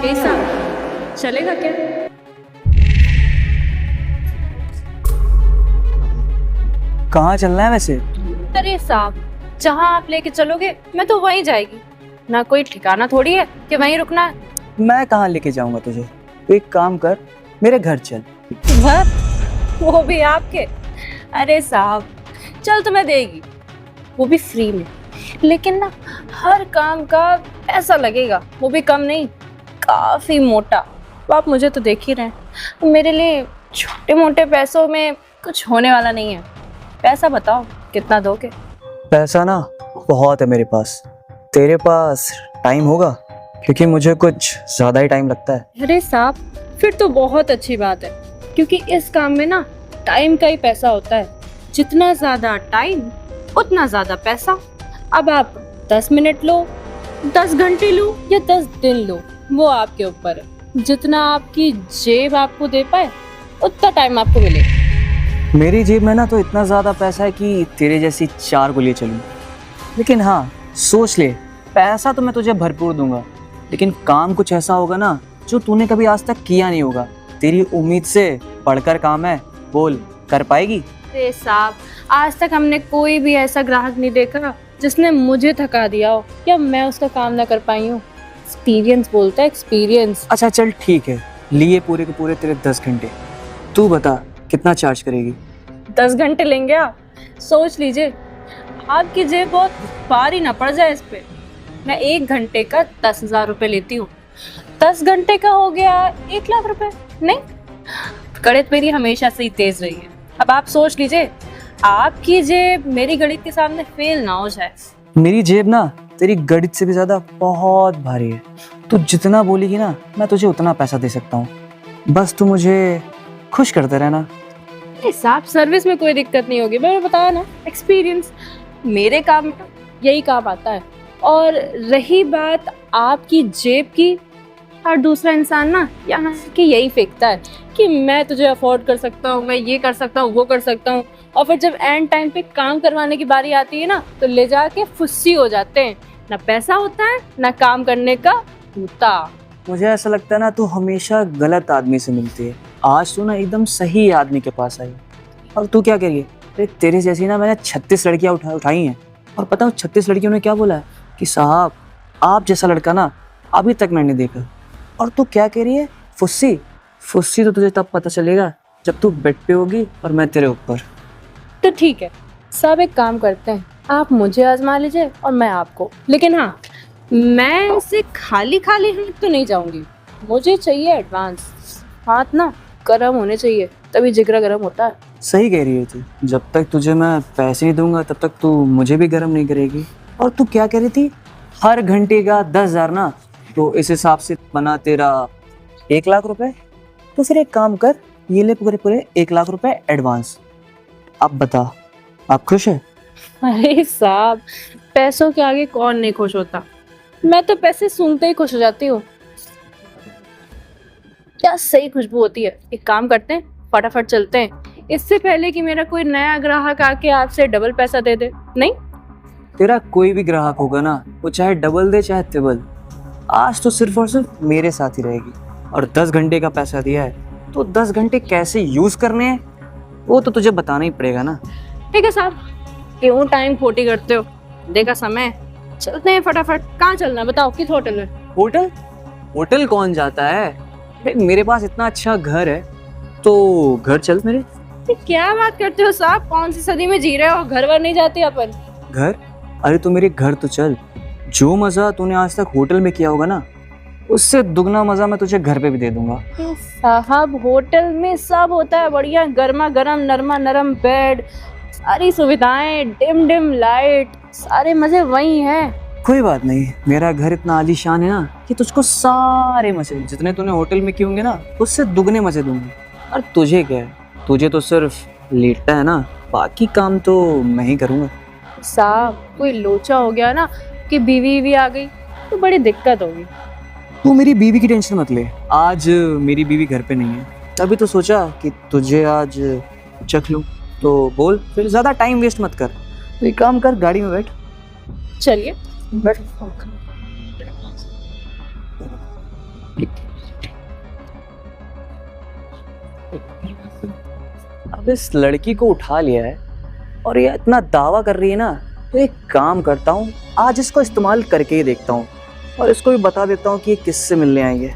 ऐसा चलेगा क्या? कहाँ चलना है वैसे? अरे साहब, जहाँ आप लेके चलोगे मैं तो वहीं जाएगी। ना कोई ठिकाना थोड़ी है कि वहीं रुकना है। मैं कहाँ लेके जाऊंगा तुझे? तो एक काम कर, मेरे घर चल। घर? वो भी आपके? अरे साहब, चल तुम्हें देगी, वो भी फ्री में। लेकिन ना हर काम का पैसा लगेगा, वो भी कम नहीं, काफी मोटा। तो आप मुझे तो देख ही रहे हैं, मेरे लिए छोटे मोटे पैसों में कुछ होने वाला नहीं है। पैसा बताओ कितना दोगे? पैसा ना बहुत है मेरे पास। तेरे पास टाइम होगा? क्योंकि मुझे कुछ ज्यादा ही टाइम लगता है। अरे साहब, फिर तो बहुत अच्छी बात है, क्योंकि इस काम में ना टाइम का ही पैसा होता है। जितना ज्यादा टाइम उतना ज्यादा पैसा। अब आप 10 मिनट लो, 10 घंटे लो या 10 दिन लो, वो आपके ऊपर है। जितना आपकी जेब आपको दे पाए उतना टाइम आपको मिलेगा। मेरी जेब में ना तो इतना ज्यादा पैसा है कि तेरे जैसी 4 गोली चलूं। लेकिन हाँ, सोच ले, पैसा तो मैं तुझे भरपूर दूंगा, लेकिन काम कुछ ऐसा होगा ना जो तूने कभी आज तक किया नहीं होगा। तेरी उम्मीद से बढ़कर काम है, बोल कर पाएगी? अरे साहब, आज तक हमने कोई भी ऐसा ग्राहक नहीं देखा जिसने मुझे थका दिया हो या मैं उसका काम ना कर पाई हूँ। एक्सपीरियंस बोलता है, एक्सपीरियंस। अच्छा चल ठीक है, लिए पूरे के पूरे तेरे 10 घंटे। तू बता कितना चार्ज करेगी? 10 घंटे लेंगे आप? सोच लीजिए, आपकी जेब बहुत भारी ना पड़ जाए इस पे। मैं 1 घंटे का 10,000 रुपये लेती हूँ। 10 घंटे का हो गया 1 लाख रुपए। नहीं, गणित मेरी हमेशा से ही तेज रही है। अब आप सोच लीजिए, आपकी जेब मेरी गणित के सामने फेल ना हो जाए। मेरी जेब ना तेरी गणित से भी ज्यादा बहुत भारी है। तू जितना बोलेगी ना मैं तुझे उतना पैसा दे सकता हूँ। बस तू मुझे खुश करते रहना। साहब, सर्विस में कोई दिक्कत नहीं होगी, मैंने बताया ना, एक्सपीरियंस मेरे काम में यही काम आता है। और रही बात आपकी जेब की, और दूसरा इंसान ना यहाँ कि यही फेंकता है कि मैं तुझे अफोर्ड कर सकता हूँ, मैं ये कर सकता हूँ, वो कर सकता हूँ। और फिर जब एंड टाइम पे काम करवाने की बारी आती है ना, तो ले जाके फुस्सी हो जाते हैं। ना पैसा होता है ना काम करने का होता। मुझे ऐसा लगता है ना तू हमेशा गलत आदमी से मिलती है। आज तू ना एकदम सही आदमी के पास आई। और तू क्या कह रही है? अरे तेरे जैसी ना मैंने 36 लड़कियां उठाई हैं, और पता हूँ 36 लड़कियों ने क्या बोला है कि साहब आप जैसा लड़का ना अभी तक मैंने देखा। और तू क्या कह रही है? फुस्सी? फुस्सी तो तुझे तब पता चलेगा जब तू बेड पे होगी और मैं तेरे ऊपर। तो ठीक है, सब एक काम करते हैं, आप मुझे आजमा लीजिए और मैं आपको। लेकिन हाँ, मैं इसे खाली खाली हाथ तो नहीं जाऊंगी, मुझे चाहिए एडवांस। हाथ ना गर्म होने चाहिए, तभी जिगरा गर्म होता है। सही कह रही है तू। जब तक तुझे मैं पैसे नहीं दूंगा तब तक तू मुझे भी गर्म नहीं करेगी। और तू क्या कह रही थी? हर घंटे का 10,000 ना, तो इस हिसाब से बना तेरा 1 लाख रुपए। तो फिर एक काम कर, ये ले पूरे पूरे 1 लाख रुपए एडवांस। अब बता, आप खुश है? अरे साहब, पैसों के आगे कौन नहीं खुश होता। मैं तो पैसे सूंघते ही खुश हो जाती हूँ। क्या सही खुशबू होती है। एक काम करते हैं, फटाफट चलते हैं, इससे पहले कि मेरा कोई नया ग्राहक आके आपसे डबल पैसा दे दे। नहीं, तेरा कोई भी ग्राहक होगा ना, वो चाहे डबल दे चाहे ट्रिपल, आज तो सिर्फ और सिर्फ मेरे साथ ही रहेगी। और 10 घंटे का पैसा दिया है तो 10 घंटे कैसे यूज करने हैं वो तो तुझे बताना ही पड़ेगा ना। ठीक है साहब, क्यों टाइम खोटी करते हो? देखा समय, चलते हैं फटाफट। कहाँ चलना बताओ, किस होटल में? होटल? होटल कौन जाता है? अरे मेरे पास इतना अच्छा घर है, तो घर चल मेरे। क्या बात करते हो साहब, कौन सी सदी में जी रहे हो? घर वर नहीं जाते अपन। घर? अरे तो मेरे घर तो चल। जो मजा तूने आज तक होटल में किया होगा ना, उससे दुगना मजा मैं तुझे घर पे भी दे दूंगा। साहब, होटल में सब होता है बढ़िया, गर्मा गर्म, नरमा नरम बेड, सारी सुविधाएं, डिम डिम लाइट, सारे मजे वही हैं। कोई बात नहीं, मेरा घर इतना आलीशान है ना कि तुझको सारे मजे जितने तूने होटल में किए होंगे ना उससे दुगने मजे दूंगा। और तुझे क्या है, तुझे तो सिर्फ लेटना है ना, बाकी काम तो मैं ही करूंगा। साहब, कोई लोचा हो गया ना कि बीवी आ गई तो बड़ी दिक्कत होगी। तू मेरी बीवी की टेंशन मत ले, आज मेरी बीवी घर पे नहीं है, तभी तो सोचा कि तुझे आज चख लूं। तो बोल, फिर ज्यादा टाइम वेस्ट मत कर, तो एक काम कर, गाड़ी में बैठ। चलिए बैठ। अब इस लड़की को उठा लिया है और ये इतना दावा कर रही है ना, तो एक काम करता हूँ, आज इसको इस्तेमाल करके ही देखता हूँ और इसको भी बता देता हूँ कि ये किससे मिलने आई है।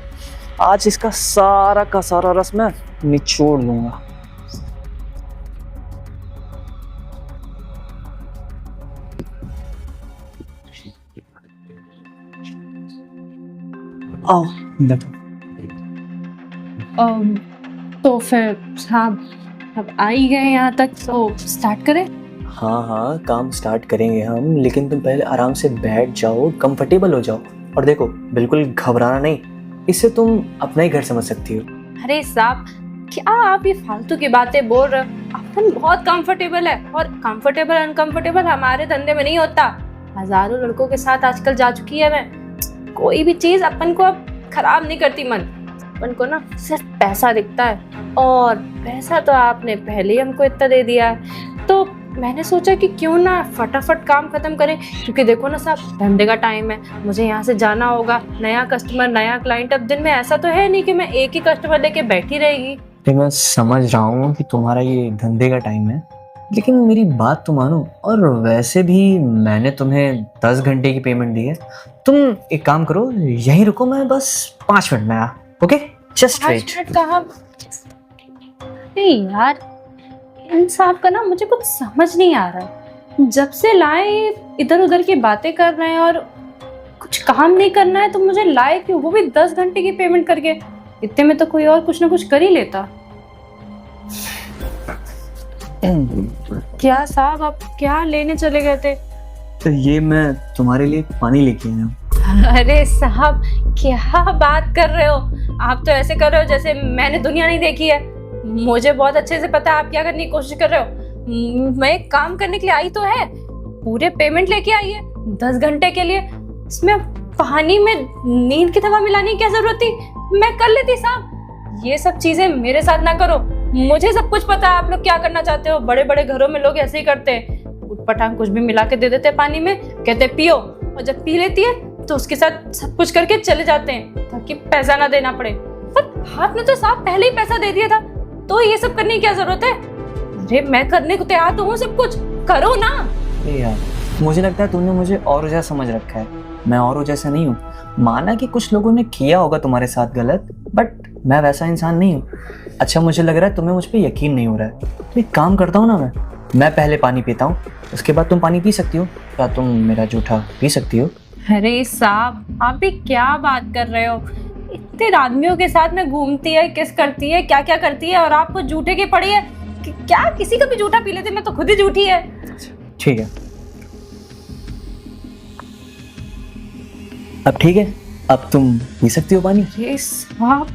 आज इसका सारा का सारा रस मैं निचोड़ लूंगा। आओ देखो। तो फिर साहब अब आ ही गए यहाँ तक, तो स्टार्ट करें? हाँ हाँ, काम स्टार्ट करेंगे हम, लेकिन तुम पहले आराम से बैठ जाओ, कंफर्टेबल हो जाओ। और देखो, बिल्कुल घबराना नहीं, इससे तुम अपना ही घर समझ सकती हो। अरे साहब, क्या आप ये फालतू की बातें बोल रहे हो? अपन बहुत कंफर्टेबल है, और कंफर्टेबल अनकंफर्टेबल हमारे धंधे में नहीं होता। हजारों लड़कों के साथ आजकल जा चुकी है मैं, कोई भी चीज अपन को अब खराब नहीं करती मन। अपन को ना सिर्फ पैसा दिखता है, और पैसा तो आपने पहले ही हमको इतना दे दिया है, तो मैंने सोचा कि क्यों ना फटाफट काम खत्म करें। क्योंकि देखो ना साहब, धंधे का टाइम है, मुझे यहाँ से जाना होगा, नया कस्टमर नया क्लाइंट। अब दिन में ऐसा तो है नहीं कि मैं एक ही कस्टमर लेके बैठी रहेगी। मैं समझ रहा हूँ कि तुम्हारा ये धंधे का टाइम है, लेकिन मेरी बात तो मानो। और वैसे भी मैंने तुम्हें 10 घंटे की पेमेंट दी है। तुम एक काम करो, यहीं रुको, मैं बस 5 मिनट में आया। Okay, just wait. 5 मिनट कहाँ? अरे यार, इन साहब का ना मुझे कुछ समझ नहीं आ रहा है। जब से लाए इधर उधर की बातें कर रहे हैं और कुछ काम नहीं करना है, तो मुझे लाए क्यों, वो भी 10 घंटे की पेमेंट करके? इतने में तो कोई और कुछ ना कुछ कर ही लेता। क्या साहब, आप क्या लेने चले गए थे? तो ये मैं तुम्हारे लिए पानी लेके आया हूँ। अरे साहब, क्या बात कर रहे हो? आप तो ऐसे कर रहे हो जैसे मैंने दुनिया नहीं देखी है। मुझे बहुत अच्छे से पता है आप क्या करने की कोशिश कर रहे हो। मैं काम करने के लिए आई तो है, पूरे पेमेंट लेके आई है 10 घंटे के लिए। इसमें पानी में नींद की दवा मिलाने की क्या जरूरत थी? मैं कर लेती साहब। ये सब चीजें मेरे साथ ना करो, मुझे सब कुछ पता है आप लोग क्या करना चाहते हो। बड़े बड़े घरों में लोग ऐसे ही करते हैं, उटपटांग कुछ भी मिला के दे देते हैं पानी में, कहते पियो, और जब पी लेती है तो उसके साथ सब कुछ करके चले जाते हैं ताकि पैसा ना देना पड़े। पर आपने तो साहब पहले ही पैसा दे दिया था, तो ये सब करने की क्या जरूरत है? अरे मैं करने को तैयार तो हूँ, सब कुछ करो ना। यार, मुझे लगता है तुमने मुझे और जैसा समझ रखा है। मैं और जैसा नहीं हूँ। माना कि कुछ लोगों ने किया होगा तुम्हारे साथ गलत, बट मैं वैसा इंसान नहीं हूँ। अच्छा, मुझे लग रहा है तुम्हें मुझ पर यकीन नहीं हो रहा है, तो एक काम करता हूँ ना, मैं पहले पानी पीता हूँ, उसके बाद तुम पानी पी सकती हो, या तुम मेरा जूठा पी सकती हो। अरे साहब, आप भी क्या बात कर रहे हो? इतने आदमियों के साथ में घूमती है, किस करती है, क्या क्या करती है, और आपको जूठे की पड़ी है? क्या किसी का भी जूठा पी लेते? मैं तो खुद ही जूठी है। ठीक है, अब ठीक है, अब तुम पी सकती हो पानी। अरे साहब,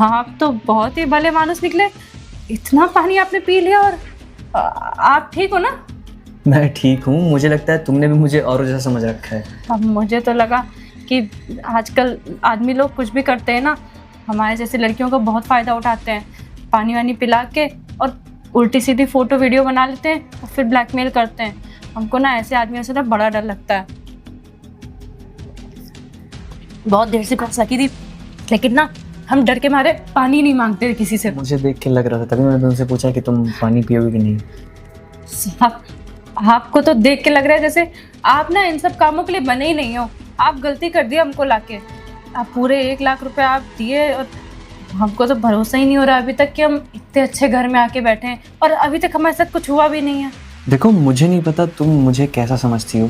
आप तो बहुत ही भले मानुस निकले। इतना पानी आपने पी लिया, और आप ठीक हो ना? मैं ठीक हूँ। मुझे लगता है तुमने भी मुझे और जैसा समझ रखा है। अब मुझे तो लगा कि आजकल आदमी लोग कुछ भी करते हैं ना, हमारे जैसे लड़कियों का बहुत फ़ायदा उठाते हैं, पानी वानी पिला के, और उल्टी सीधी फ़ोटो वीडियो बना लेते हैं और फिर ब्लैकमेल करते हैं। हमको ना ऐसे आदमियों से ना बड़ा डर लगता है। बहुत देर से प्यास लगी थी, लेकिन ना हम डर के मारे पानी नहीं मांगते किसी से। मुझे देख के लग रहा था, तभी मैंने तुमसे पूछा कि तुम पानी पियोगे कि नहीं। साहब, आपको तो देख के लग रहा है जैसे आप ना इन सब कामों के लिए बने ही नहीं हो। आप गलती कर दिया हमको लाके। आप पूरे 1 लाख रुपए आप दिए, और हमको तो भरोसा ही नहीं हो रहा अभी तक कि हम इतने अच्छे घर में आके बैठे हैं, और अभी तक हमारे साथ कुछ हुआ भी नहीं है। देखो, मुझे नहीं पता तुम मुझे कैसा समझती हो।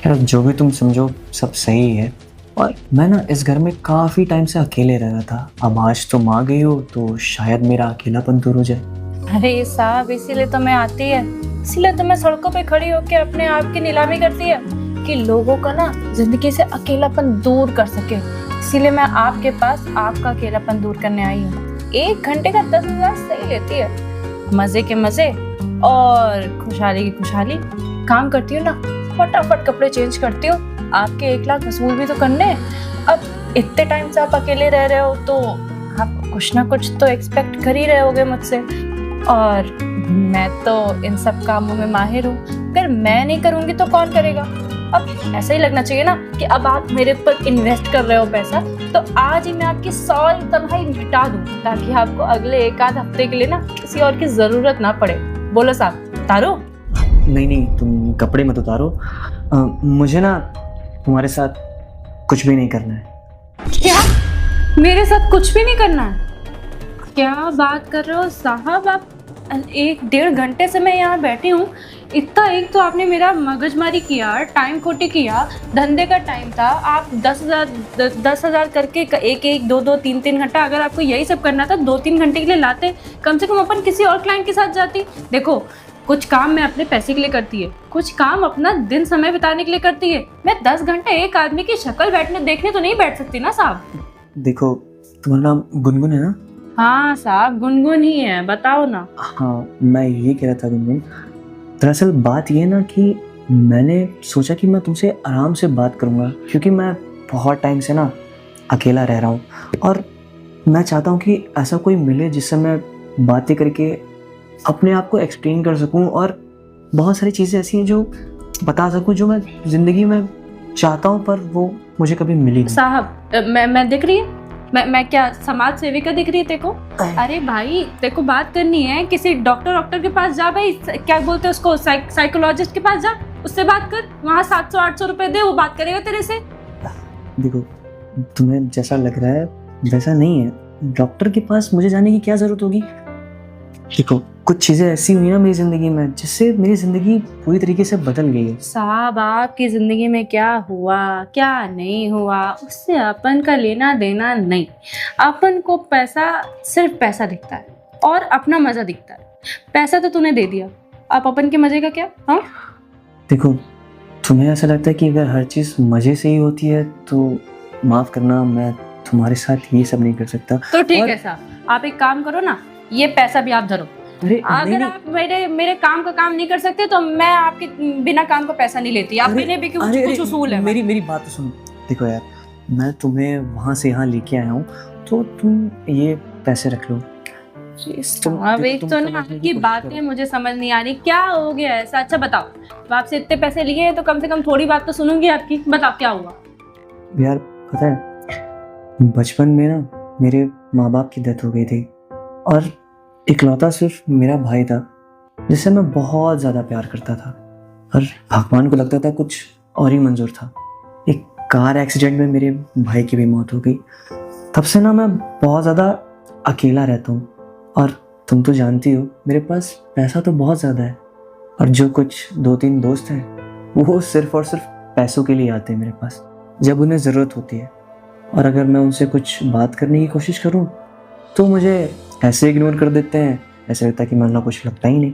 यार, जो भी तुम समझो सब सही है, और मैं ना इस घर में काफ़ी टाइम से अकेले रह रहा था। अब आज तुम आ गई हो तो शायद मेरा अकेलापन दूर हो जाए। अरे साहब, इसीलिए तो मैं आती है, इसीलिए तो मैं सड़कों पे खड़ी होकर अपने आप की नीलामी करती है कि लोगों का ना जिंदगी से अकेलापन दूर कर सके। इसीलिए मैं आपके पास आपका अकेलापन दूर करने आई हूँ। 1 घंटे का 10,000 सही लेती है, मजे के मजे और खुशहाली की खुशहाली। काम करती हूँ ना, फटाफट कपड़े चेंज करती हूँ, आपके 1 लाख वसूल भी तो करने। अब इतने टाइम से आप अकेले रह रहे हो, तो आप कुछ ना कुछ तो एक्सपेक्ट कर ही रहे होगे मुझसे, और मैं तो इन सब कामों में माहिर हूँ। अगर मैं नहीं करूँगी तो कौन करेगा? अब ऐसा ही लगना चाहिए ना कि अब आप मेरे ऊपर इन्वेस्ट कर रहे हो पैसा, तो आज ही मैं आपकी सारी तन्हाई मिटा दूं, ताकि आपको अगले एक आध हफ्ते के लिए ना किसी और की जरूरत ना पड़े। बोलो साहब, तारो। नहीं नहीं, तुम कपड़े मत उतारो। मुझे ना तुम्हारे साथ कुछ भी नहीं करना है। क्या? मेरे साथ कुछ भी नहीं करना है? क्या बात कर रहे हो साहब आप? 1-1.5 घंटे से मैं यहाँ बैठी हूँ, इतना एक तो आपने मेरा मगजमारी किया, टाइम खोटी किया, धंधे का टाइम था, आप 10,000 करके 1-1, 2-2, 3-3 घंटा, अगर आपको यही सब करना था 2-3 घंटे के लिए लाते, कम से कम अपन किसी और क्लाइंट के साथ जाती। देखो, कुछ काम मैं अपने पैसे के लिए करती है, कुछ काम अपना दिन समय बिताने के लिए करती है। मैं 10 घंटे एक आदमी की शक्ल देखने तो नहीं बैठ सकती ना साहब। देखो, तुम्हारा नाम गुनगुन है ना? हाँ साहब, गुनगुन ही है, बताओ ना। हाँ, मैं ये कह रहा था गुनगुन, दरअसल बात ये ना कि मैंने सोचा कि मैं तुमसे आराम से बात करूँगा, क्योंकि मैं बहुत टाइम से ना अकेला रह रहा हूँ और मैं चाहता हूँ कि ऐसा कोई मिले जिससे मैं बातें करके अपने आप को एक्सप्लेन कर सकूँ और बहुत सारी चीज़ें ऐसी हैं जो बता सकूँ जो मैं ज़िंदगी में चाहता हूँ पर वो मुझे कभी मिली नहीं। साहब, मैं दिख रही है? मैं क्या समाज सेविका दिख रही है तेको? अरे भाई, तेको बात करनी है किसी डॉक्टर के पास जा भाई, क्या बोलते हैं उसको, साइकोलॉजिस्ट के पास जा, उससे बात कर, वहाँ 700-800 रुपए दे, वो बात करेगा तेरे से। देखो, तुम्हें जैसा लग रहा है वैसा नहीं है। डॉक्टर के पास मुझे जाने की क्या जरूरत होगी? देखो, कुछ चीजें ऐसी हुई ना मेरी जिंदगी में जिससे मेरी जिंदगी पूरी तरीके से बदल गई है। साहब, आपकी जिंदगी में क्या हुआ क्या नहीं हुआ उससे अपन का लेना देना नहीं। अपन को पैसा, सिर्फ पैसा दिखता है और अपना मजा दिखता है। पैसा तो तूने दे दिया, अब अपन के मजे का क्या? हाँ, देखो, तुम्हें ऐसा लगता है कि अगर हर चीज मजे से ही होती है तो माफ करना, मैं तुम्हारे साथ ये सब नहीं कर सकता। तो ठीक है साहब, आप एक काम करो ना, ये पैसा भी आप धरो। अरे अगर आप मेरे काम का काम नहीं कर सकते तो मैं आपके बिना काम का पैसा नहीं लेती। आप बिना भी कुछ उसूल है। मेरी बात तो सुनो। देखो यार, मैं तुम्हें वहां से यहाँ लेके आया हूँ तो तुम ये पैसे रख लो। अब एक तो ना आपकी बातें मुझे समझ नहीं आ रही, क्या हो गया ऐसा? अच्छा बताओ, आपसे इतने पैसे लिए हैं तो कम से कम थोड़ी बात तो सुनूंगी आपकी। बताओ क्या हुआ? यार पता है, बचपन में ना मेरे माँ बाप की डेथ हो गई थी और इकलौता सिर्फ मेरा भाई था जिससे मैं बहुत ज़्यादा प्यार करता था और भगवान को लगता था कुछ और ही मंजूर था। एक कार एक्सीडेंट में मेरे भाई की भी मौत हो गई। तब से ना मैं बहुत ज़्यादा अकेला रहता हूँ और तुम तो जानती हो मेरे पास पैसा तो बहुत ज़्यादा है और जो कुछ 2-3 दोस्त हैं वो सिर्फ और सिर्फ पैसों के लिए आते हैं मेरे पास जब उन्हें ज़रूरत होती है। और अगर मैं उनसे कुछ बात करने की कोशिश करूँ तो मुझे ऐसे इग्नोर कर देते हैं, ऐसे लगता है कि मैं कुछ लगता ही नहीं।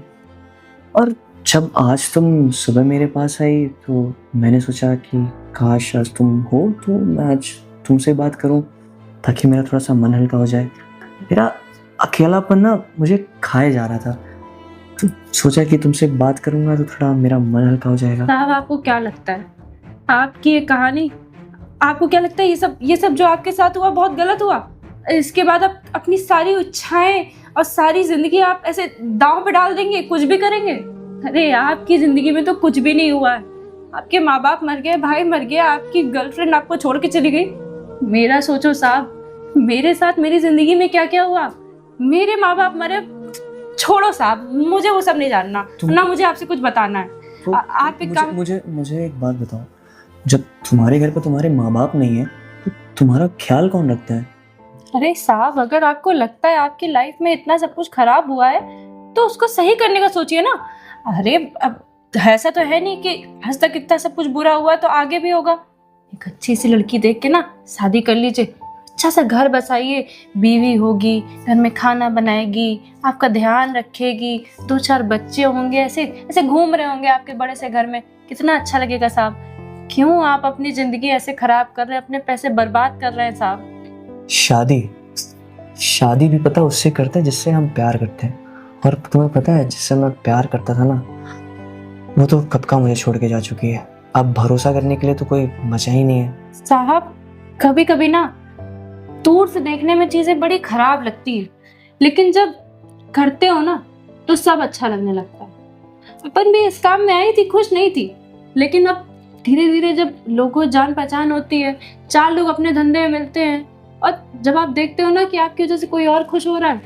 और जब आज तुम सुबह मेरे पास आई तो मैंने सोचा कि काश आज तुम हो तो मैं आज तुमसे बात करूं ताकि मेरा थोड़ा सा मन हल्का हो जाए। मेरा अकेलापन ना मुझे खाए जा रहा था, तो सोचा कि तुमसे बात करूंगा तो थोड़ा मेरा मन हल्का हो जाएगा। साहब, आपको क्या लगता है आपकी ये कहानी, आपको क्या लगता है ये सब जो आपके साथ हुआ बहुत गलत हुआ? इसके बाद आप अपनी सारी इच्छाएं और सारी जिंदगी आप ऐसे दांव पे डाल देंगे, कुछ भी करेंगे? अरे आपकी जिंदगी में तो कुछ भी नहीं हुआ है। आपके माँ बाप मर गए, भाई मर गया, आपकी गर्लफ्रेंड आपको छोड़ के चली गई। मेरा सोचो साहब, मेरे साथ मेरी जिंदगी में क्या क्या हुआ। मेरे माँ बाप मरे, छोड़ो साहब, मुझे वो सब नहीं जानना, ना मुझे आपसे कुछ बताना है। तो आप एक काम, मुझे एक बात बताओ, जब तुम्हारे घर पर तुम्हारे माँ बाप नहीं है तो तुम्हारा ख्याल कौन रखता है? अरे साहब, अगर आपको लगता है आपकी लाइफ में इतना सब कुछ खराब हुआ है तो उसको सही करने का सोचिए ना। अरे अब ऐसा तो है नहीं कि आज तक इतना सब कुछ बुरा हुआ तो आगे भी होगा। एक अच्छी सी लड़की देख के ना शादी कर लीजिए, अच्छा सा घर बसाइए, बीवी होगी, घर में खाना बनाएगी, आपका ध्यान रखेगी, 2-4 बच्चे होंगे, ऐसे ऐसे घूम रहे होंगे आपके बड़े से घर में, कितना अच्छा लगेगा साहब। क्यों आप अपनी जिंदगी ऐसे खराब कर रहे हैं, अपने पैसे बर्बाद कर रहे हैं साहब? शादी भी पता उससे करते हैं जिससे हम प्यार करते हैं, और तुम्हें पता है जिससे मैं प्यार करता था ना वो तो कब का मुझे छोड़ के जा चुकी है। अब भरोसा करने के लिए तो कोई बचा ही नहीं है। साहब, कभी कभी ना दूर से देखने में चीजें बड़ी खराब लगती है, लेकिन जब करते हो ना तो सब अच्छा लगने लगता है। अपन भी इस काम में आई थी, खुश नहीं थी, लेकिन अब धीरे धीरे जब लोगों को जान पहचान होती है, 4 लोग अपने धंधे में मिलते हैं, और जब आप देखते हो ना कि आपकी वजह से कोई और खुश हो रहा है,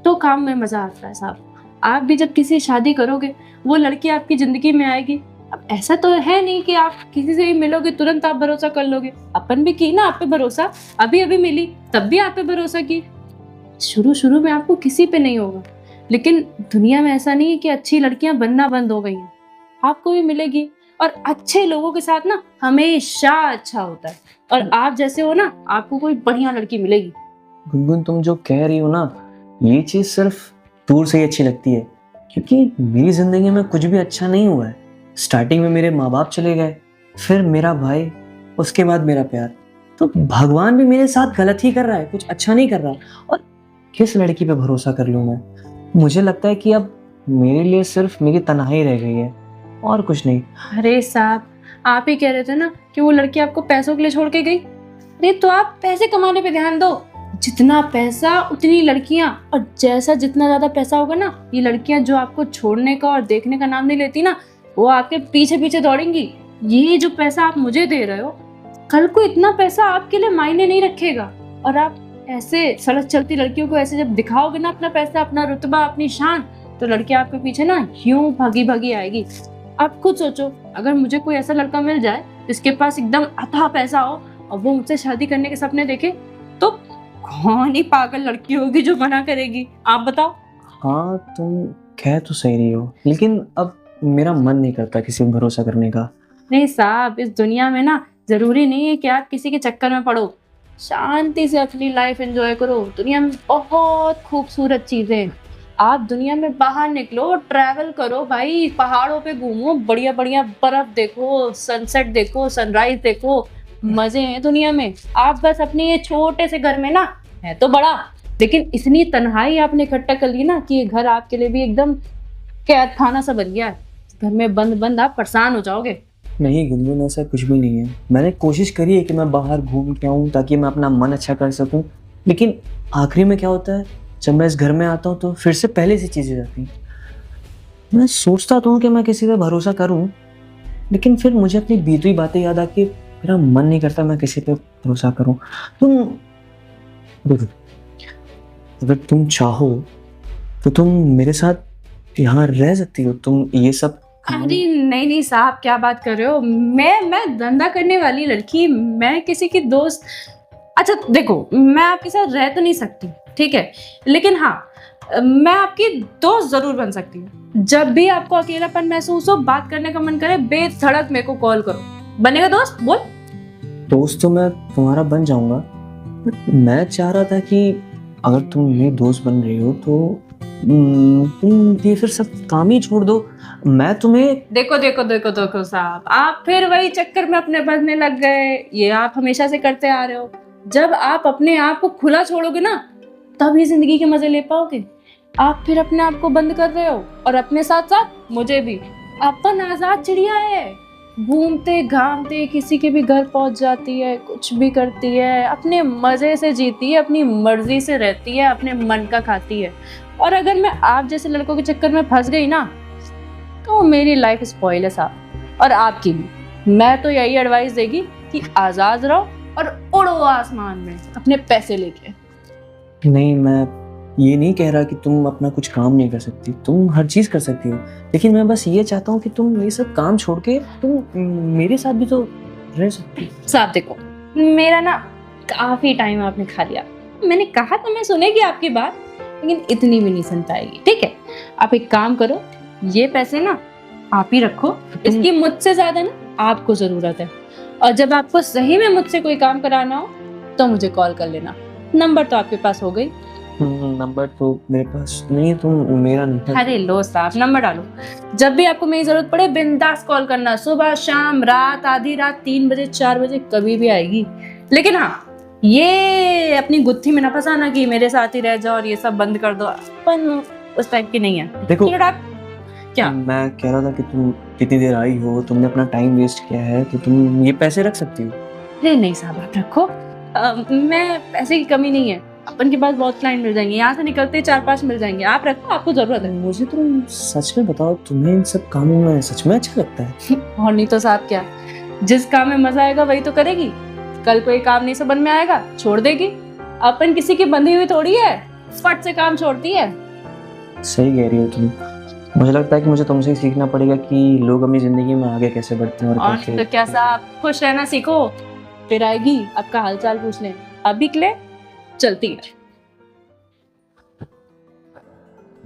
तो काम में मजा आता है साहब। आप भी जब किसी शादी करोगे, वो लड़की आपकी जिंदगी में आएगी। अब ऐसा तो है नहीं कि आप किसी से भी मिलोगे तुरंत आप भरोसा कर लोगे। अपन भी की ना आप पे भरोसा, अभी अभी मिली तब भी आप पे भरोसा की। शुरू शुरू में आपको किसी पे नहीं होगा, लेकिन दुनिया में ऐसा नहीं है कि अच्छी लड़कियां बनना बंद हो गई हैं। आपको भी मिलेगी, और अच्छे लोगों के साथ ना हमेशा अच्छा होता है। और आप जैसे हो ना, आपको कोई बढ़िया लड़की मिलेगी। गुनगुन, तुम जो कह रही हो ना, ये चीज सिर्फ दूर से ही अच्छी लगती है, क्योंकि मेरी जिंदगी में कुछ भी अच्छा नहीं हुआ है। स्टार्टिंग में मेरे माँ बाप चले गए, फिर मेरा भाई, उसके बाद मेरा प्यार। तो भगवान भी मेरे साथ गलत ही कर रहा है, कुछ अच्छा नहीं कर रहा। और किस लड़की पे भरोसा कर लूँ मैं? मुझे लगता है कि अब मेरे लिए सिर्फ मेरी तन्हाई रह गई है, और कुछ नहीं। अरे साहब, आप ही कह रहे थे ना कि वो लड़की आपको पैसों के लिए छोड़ के गई। अरे तो आप पैसे कमाने पे ध्यान दो। जितना पैसा उतनी लड़कियां, और जैसा जितना ज्यादा पैसा होगा ना, ये लड़कियां जो आपको छोड़ने का और देखने का नाम नहीं लेती ना, वो आपके पीछे पीछे दौड़ेंगी। ये जो पैसा आप मुझे दे रहे हो, कल को इतना पैसा आपके लिए मायने नहीं रखेगा। और आप ऐसे सड़क चलती लड़कियों को ऐसे जब दिखाओगे ना अपना पैसा, अपना रुतबा, अपनी शान, तो लड़कियां आपके पीछे ना यूं भागी भागी आएगी। आप खुद सोचो, अगर मुझे कोई ऐसा लड़का मिल जाए जिसके पास एकदम अथाह पैसा हो और वो मुझसे शादी करने के सपने देखे, तो कौन ही पागल लड़की होगी जो मना करेगी? आप बताओ। हाँ, तुम कह तो सही रही हो, लेकिन अब मेरा मन नहीं करता किसी पर भरोसा करने का। नहीं साहब, इस दुनिया में ना जरूरी नहीं है कि आप किसी के चक्कर में पड़ो। शांति से अपनी लाइफ एंजॉय करो। दुनिया में बहुत खूबसूरत चीजें हैं। आप दुनिया में बाहर निकलो, ट्रैवल करो भाई, पहाड़ों पे घूमो, बढ़िया बढ़िया बर्फ देखो, सनसेट देखो, सनराइज देखो, मजे हैं दुनिया में। आप बस अपने ये छोटे से घर में ना, है तो बड़ा, लेकिन इतनी तन्हाई आपने इकट्ठा कर ली ना कि ये घर आपके लिए भी एकदम कैद खाना सा बन गया है। घर में बंद बंद आप परेशान हो जाओगे। नहीं गुनगुन, ऐसा कुछ भी नहीं है। मैंने कोशिश करी है कि मैं बाहर घूम के आऊँ ताकि मैं अपना मन अच्छा कर सकूँ, लेकिन आखिरी में क्या होता है, जब मैं इस घर में आता हूँ तो फिर से पहले सी चीज़ें जाती हैं। मैं सोचता तो हूँ कि मैं किसी पे भरोसा करूँ, लेकिन फिर मुझे अपनी बीती हुई बातें याद आके मेरा मन नहीं करता मैं किसी पे भरोसा करूँ। तुम देखो, अगर तुम चाहो तो तुम मेरे साथ यहाँ रह सकती हो। तुम ये सब अरे नहीं नहीं साहब, क्या बात कर रहे हो? मैं धंधा करने वाली लड़की, मैं किसी की दोस्त। अच्छा देखो, मैं आपके साथ रह तो नहीं सकती, ठीक है, लेकिन हाँ, मैं आपकी दोस्त जरूर बन सकती हूँ। जब भी आपको अकेलापन महसूस हो, बात करने का मन करे, बेधड़क मेरे को कॉल करो। बनेगा दोस्त? बोल। दोस्त तो मैं तुम्हारा बन जाऊंगा, बट मैं चाह रहा था कि अगर तुम मेरी दोस्त बन रही हो तो तुम ये फिर सब काम ही छोड़ दो। मैं तुम्हें देखो देखो देखो देखो साहब, आप फिर वही चक्कर में अपने बंधने लग गए। ये आप हमेशा से करते आ रहे हो। जब आप अपने आप को खुला छोड़ोगे ना, तभी जिंदगी के मजे ले पाओगे। आप फिर अपने आप को बंद कर रहे हो, और अपने साथ साथ मुझे भी। अपन आजाद चिड़िया है, घूमते घामते किसी के भी घर पहुंच जाती है, कुछ भी करती है, अपने मजे से जीती है, अपनी मर्जी से रहती है, अपने मन का खाती है। और अगर मैं आप जैसे लड़कों के चक्कर में फंस गई ना, तो मेरी लाइफ स्पॉइल है साहब, और आपकी भी। मैं तो यही एडवाइस देगी कि आजाद रहो और उड़ो आसमान में अपने पैसे लेके। नहीं, मैं ये नहीं कह रहा कि तुम अपना कुछ काम नहीं कर सकती, तुम हर चीज़ कर सकती हो, लेकिन मैं बस ये चाहता हूँ कि तुम ये सब काम छोड़ के तुम मेरे साथ भी तो रह सकती। साहब देखो, मेरा ना काफी टाइम आपने खा लिया। मैंने कहा था मैं सुनेगी आपकी बात, लेकिन इतनी भी नहीं सुन पाएगी, ठीक है? आप एक काम करो, ये पैसे ना आप ही रखो। इसकी मुझसे ज्यादा ना आपको जरूरत है, और जब आपको सही में मुझसे कोई काम कराना हो तो मुझे कॉल कर लेना। नंबर तो आपके पास हो गई। नंबर तो मेरे पास नहीं है, तुम मेरा नहीं। अरे लो साहब, नंबर डालो। जब भी आपको मेरी जरूरत पड़े, बिंदास कॉल करना। सुबह, शाम, रात, आधी रात, 3 बजे, 4 बजे, कभी भी आएगी। लेकिन हाँ, ये अपनी गुत्थी में ना फंसाना कि मेरे साथ ही रह जाओ और ये सब बंद कर दो। अपन उस टाइप की नहीं है। देखो, क्या मैं कह रहा था कि तुम कितनी देर आई हो, तुमने अपना टाइम वेस्ट किया है, तो तुम ये पैसे रख सकती हो। अरे नहीं साहब, आप रखो। मैं पैसे की कमी नहीं है, अपन के पास बहुत क्लाइंट मिल जाएंगे, यहाँ से निकलते 4-5 मिल जाएंगे। आप रखो, आपको जरूरत है। मुझे तुम सच में बताओ, तुम्हें इन सब कामों में सच में अच्छा लगता है? और नहीं तो साहब क्या, जिस काम में मजा आएगा वही तो करेगी। कल कोई काम नहीं समझ में आएगा छोड़ देगी। अपन किसी की बंधी हुई थोड़ी है, फट से काम छोड़ती है। सही कह रही हो तुम। मुझे लगता है कि मुझे तुमसे ही सीखना पड़ेगा कि लोग अपनी जिंदगी में आगे कैसे बढ़ते हैं और और कैसे। तो क्या साहब, खुश रहना सीखो, फिर आएगी आपका हालचाल पूछने। अभी के लिए चलती है।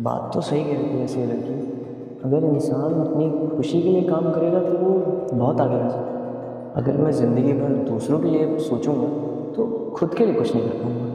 बात तो सही कह रही थी ऐसी लड़की। अगर इंसान अपनी खुशी के लिए काम करेगा तो वो बहुत आगे जा सकता है। अगर मैं ज़िंदगी भर दूसरों के लिए सोचूंगा तो खुद के लिए कुछ नहीं कर पाऊंगा।